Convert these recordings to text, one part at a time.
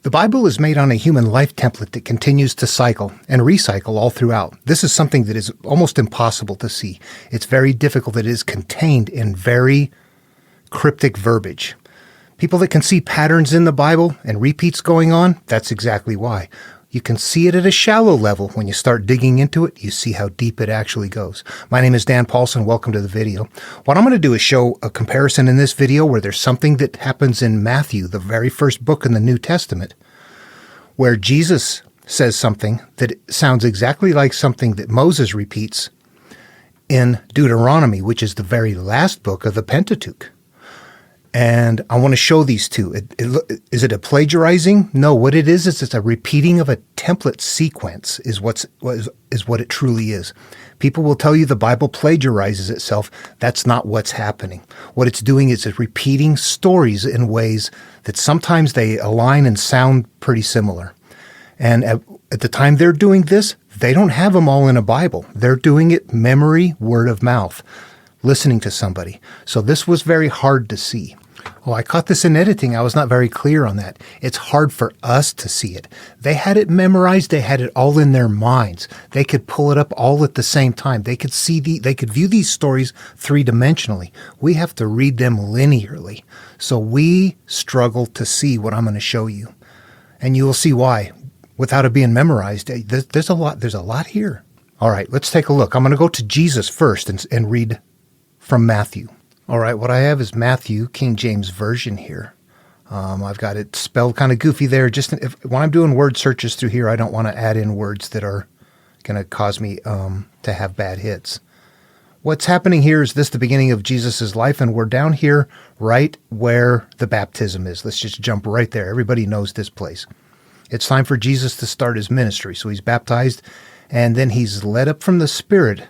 The Bible is made on a human life template that continues to cycle and recycle all throughout. This is something that is almost impossible to see. It's very difficult. It is contained in very cryptic verbiage. People that can see patterns in the Bible and repeats going on, that's exactly why. You can see it at a shallow level. When you start digging into it, you see how deep it actually goes. My name is Dan Paulson. Welcome to the video. What I'm going to do is show a comparison in this video where there's something that happens in Matthew, the very first book in the New Testament, where Jesus says something that sounds exactly like something that Moses repeats in Deuteronomy, which is the very last book of the Pentateuch. And I want to show these two. Is it a plagiarizing? No, what it is it's a repeating of a template sequence is what it truly is. People will tell you the Bible plagiarizes itself. That's not what's happening. What it's doing is it's repeating stories in ways that sometimes they align and sound pretty similar. And at the time they're doing this, they don't have them all in a Bible. They're doing it memory, word of mouth, listening to somebody. So this was very hard to see. Oh, I caught this in editing. I was not very clear on that. It's hard for us to see it. They had it memorized. They had it all in their minds. They could pull it up all at the same time. They could they could view these stories three-dimensionally. We have to read them linearly. So we struggle to see what I'm going to show you. And you will see why. Without it being memorized, there's a lot here. All right, let's take a look. I'm going to go to Jesus first and read from Matthew. All right, what I have is Matthew, King James Version here. I've got it spelled kind of goofy there. When I'm doing word searches through here, I don't want to add in words that are going to cause me to have bad hits. What's happening here is the beginning of Jesus' life, and we're down here right where the baptism is. Let's just jump right there. Everybody knows this place. It's time for Jesus to start his ministry. So he's baptized, and then he's led up from the Spirit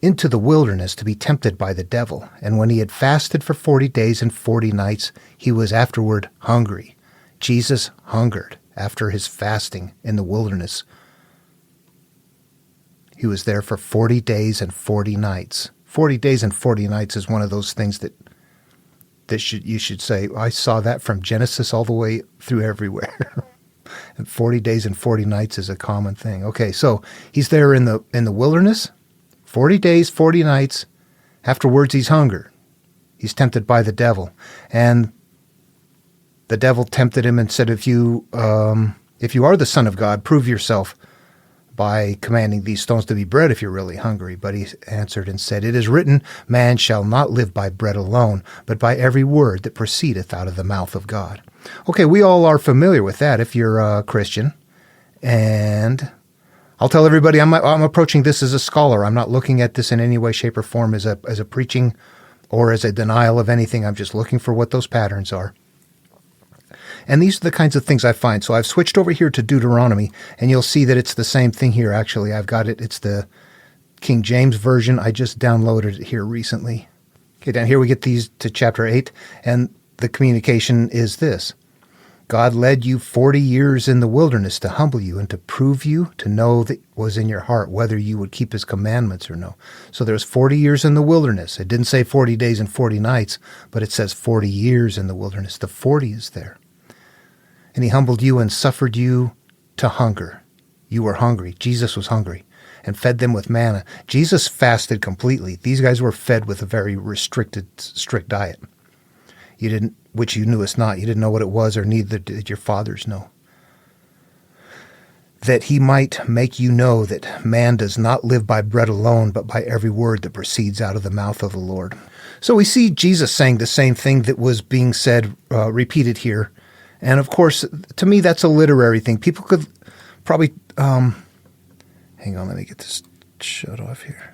into the wilderness to be tempted by the devil. And when he had fasted for 40 days and 40 nights, he was afterward hungry. Jesus hungered after his fasting in the wilderness. He was there for 40 days and 40 nights. 40 days and 40 nights is one of those things that you should say, I saw that from Genesis all the way through everywhere. And 40 days and 40 nights is a common thing. Okay, so he's there in the wilderness. 40 days, 40 nights. Afterwards, he's hungry. He's tempted by the devil. And the devil tempted him and said, if you are the Son of God, prove yourself by commanding these stones to be bread if you're really hungry. But he answered and said, it is written, man shall not live by bread alone, but by every word that proceedeth out of the mouth of God. Okay, we all are familiar with that if you're a Christian. And I'll tell everybody I'm approaching this as a scholar. I'm not looking at this in any way, shape, or form as a preaching or as a denial of anything. I'm just looking for what those patterns are. And these are the kinds of things I find. So I've switched over here to Deuteronomy, and you'll see that it's the same thing here, actually. I've got it. It's the King James Version. I just downloaded it here recently. Okay, down here we get these to chapter 8, and the communication is this. God led you 40 years in the wilderness to humble you and to prove you, to know that was in your heart, whether you would keep his commandments or no. So there's 40 years in the wilderness. It didn't say 40 days and 40 nights, but it says 40 years in the wilderness. The 40 is there. And he humbled you and suffered you to hunger. You were hungry. Jesus was hungry and fed them with manna. Jesus fasted completely. These guys were fed with a very restricted, strict diet. Which you knewest not. You didn't know what it was, or neither did your fathers know. That he might make you know that man does not live by bread alone, but by every word that proceeds out of the mouth of the Lord. So we see Jesus saying the same thing that was being said, repeated here. And of course, to me, that's a literary thing. People could probably, hang on, let me get this shut off here.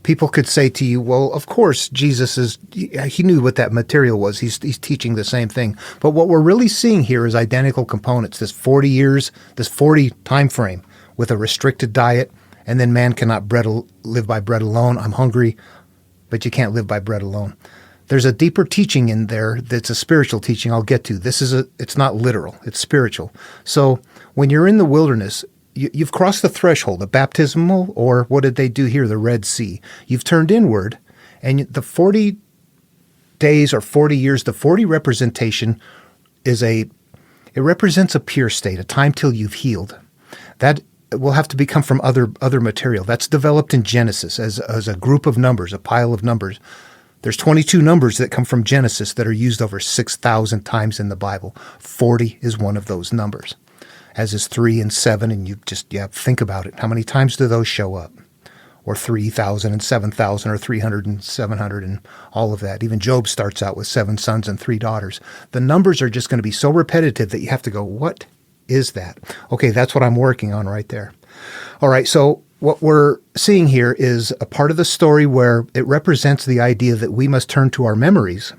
People could say to you, well, of course, he knew what that material was. He's teaching the same thing. But what we're really seeing here is identical components. This 40 years, this 40 time frame with a restricted diet, and then man cannot live by bread alone. I'm hungry, but you can't live by bread alone. There's a deeper teaching in there that's a spiritual teaching I'll get to. It's not literal, it's spiritual. So when you're in the wilderness, you've crossed the threshold, the baptismal, or what did they do here, the Red Sea. You've turned inward, and the 40 days or 40 years, the 40 representation is It represents a pure state, a time till you've healed. That will have to become from other material. That's developed in Genesis as a group of numbers, a pile of numbers. There's 22 numbers that come from Genesis that are used over 6,000 times in the Bible. 40 is one of those numbers, as is 3 and 7, and you think about it. How many times do those show up? Or 3,000 and 7,000 or 300 and 700 and all of that. Even Job starts out with 7 sons and 3 daughters. The numbers are just going to be so repetitive that you have to go, what is that? Okay, that's what I'm working on right there. All right, so what we're seeing here is a part of the story where it represents the idea that we must turn to our memories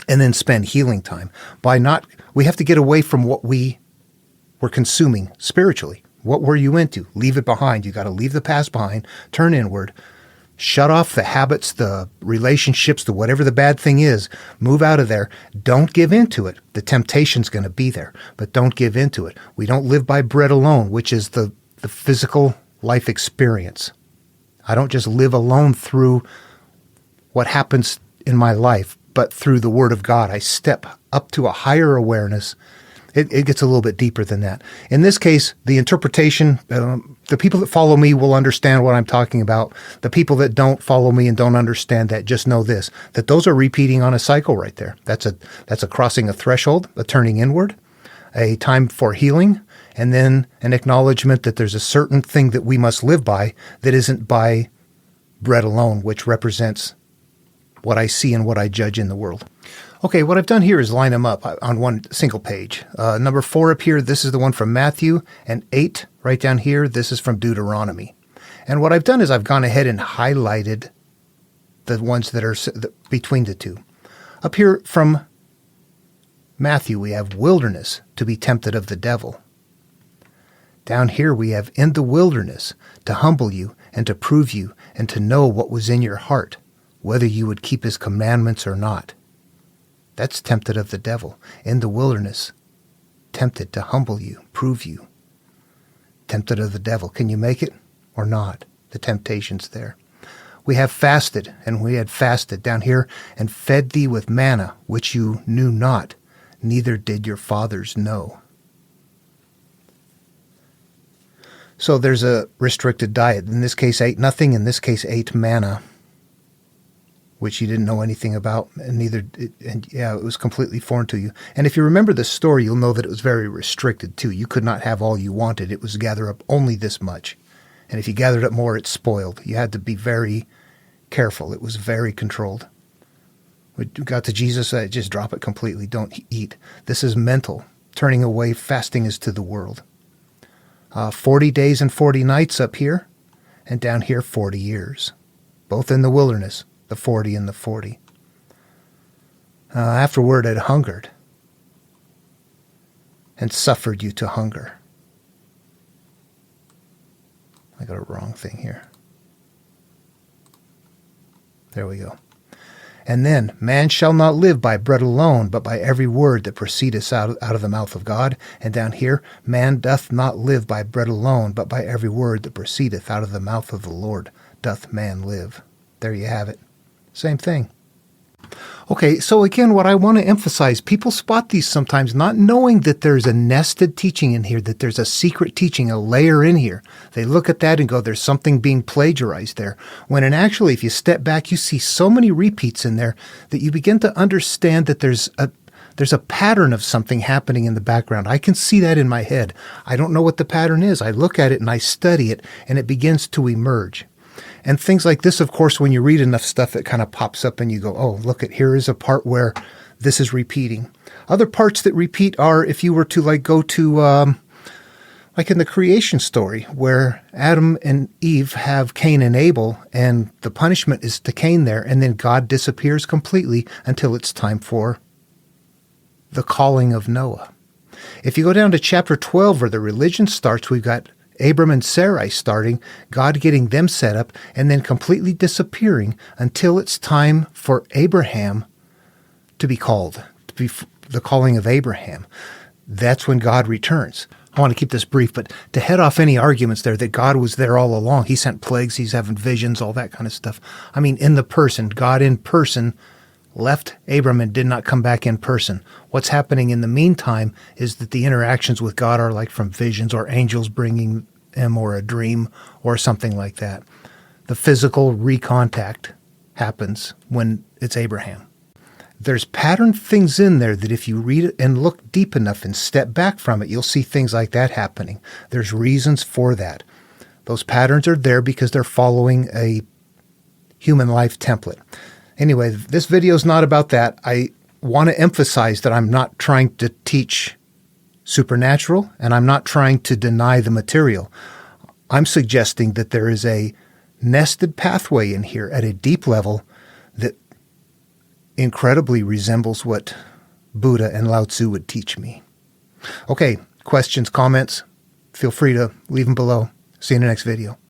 and then spend healing time. We have to get away from what we were consuming spiritually. What were you into? Leave it behind. You got to leave the past behind, turn inward, shut off the habits, the relationships, the whatever the bad thing is, move out of there. Don't give into it. The temptation's going to be there, but don't give into it. We don't live by bread alone, which is the physical life experience. I don't just live alone through what happens in my life, but through the Word of God. I step up to a higher awareness. It gets a little bit deeper than that. In this case, the interpretation, the people that follow me will understand what I'm talking about. The people that don't follow me and don't understand that, just know this, that those are repeating on a cycle right there. That's a crossing a threshold, a turning inward, a time for healing, and then an acknowledgement that there's a certain thing that we must live by that isn't by bread alone, which represents what I see and what I judge in the world. Okay, what I've done here is line them up on one single page. Number 4 up here, this is the one from Matthew, and 8 right down here, this is from Deuteronomy. And what I've done is I've gone ahead and highlighted the ones that are between the two. Up here from Matthew, we have wilderness, to be tempted of the devil. Down here we have in the wilderness, to humble you and to prove you and to know what was in your heart, whether you would keep his commandments or not. That's tempted of the devil. In the wilderness, tempted to humble you, prove you. Tempted of the devil. Can you make it or not? The temptation's there. We have fasted, and we had fasted down here, and fed thee with manna, which you knew not, neither did your fathers know. So there's a restricted diet. In this case, ate nothing. In this case, ate manna, which you didn't know anything about, and it was completely foreign to you. And if you remember the story, you'll know that it was very restricted too. You could not have all you wanted. It was gather up only this much. And if you gathered up more, it spoiled. You had to be very careful. It was very controlled. When you got to Jesus, just drop it completely. Don't eat. This is mental. Turning away, fasting is to the world. 40 days and 40 nights up here, and down here 40 years, both in the wilderness. The 40 and the 40. Afterward it hungered and suffered you to hunger. I got a wrong thing here. There we go. And then, man shall not live by bread alone, but by every word that proceedeth out of the mouth of God. And down here, man doth not live by bread alone, but by every word that proceedeth out of the mouth of the Lord doth man live. There you have it. Same thing. Okay, so again, what I want to emphasize, people spot these sometimes not knowing that there's a nested teaching in here, that there's a secret teaching, a layer in here. They look at that and go, there's something being plagiarized there. When in actually, if you step back, you see so many repeats in there that you begin to understand that there's a pattern of something happening in the background. I can see that in my head. I don't know what the pattern is. I look at it and I study it, and it begins to emerge. And things like this, of course, when you read enough stuff, it kind of pops up and you go, oh, look here is a part where this is repeating. Other parts that repeat are if you were to go to, like in the creation story where Adam and Eve have Cain and Abel, and the punishment is to Cain there, and then God disappears completely until it's time for the calling of Noah. If you go down to chapter 12 where the religion starts, we've got Abram and Sarai starting, God getting them set up, and then completely disappearing until it's time for Abraham to be called, to be the calling of Abraham. That's when God returns. I want to keep this brief, but to head off any arguments there that God was there all along, he sent plagues, he's having visions, all that kind of stuff. I mean, in the person, God in person left Abram and did not come back in person. What's happening in the meantime is that the interactions with God are like from visions or angels bringing him or a dream or something like that. The physical recontact happens when it's Abraham. There's patterned things in there that if you read it and look deep enough and step back from it, you'll see things like that happening. There's reasons for that. Those patterns are there because they're following a human life template. Anyway, this video is not about that. I want to emphasize that I'm not trying to teach supernatural, and I'm not trying to deny the material. I'm suggesting that there is a nested pathway in here at a deep level that incredibly resembles what Buddha and Lao Tzu would teach me. Okay, questions, comments, feel free to leave them below. See you in the next video.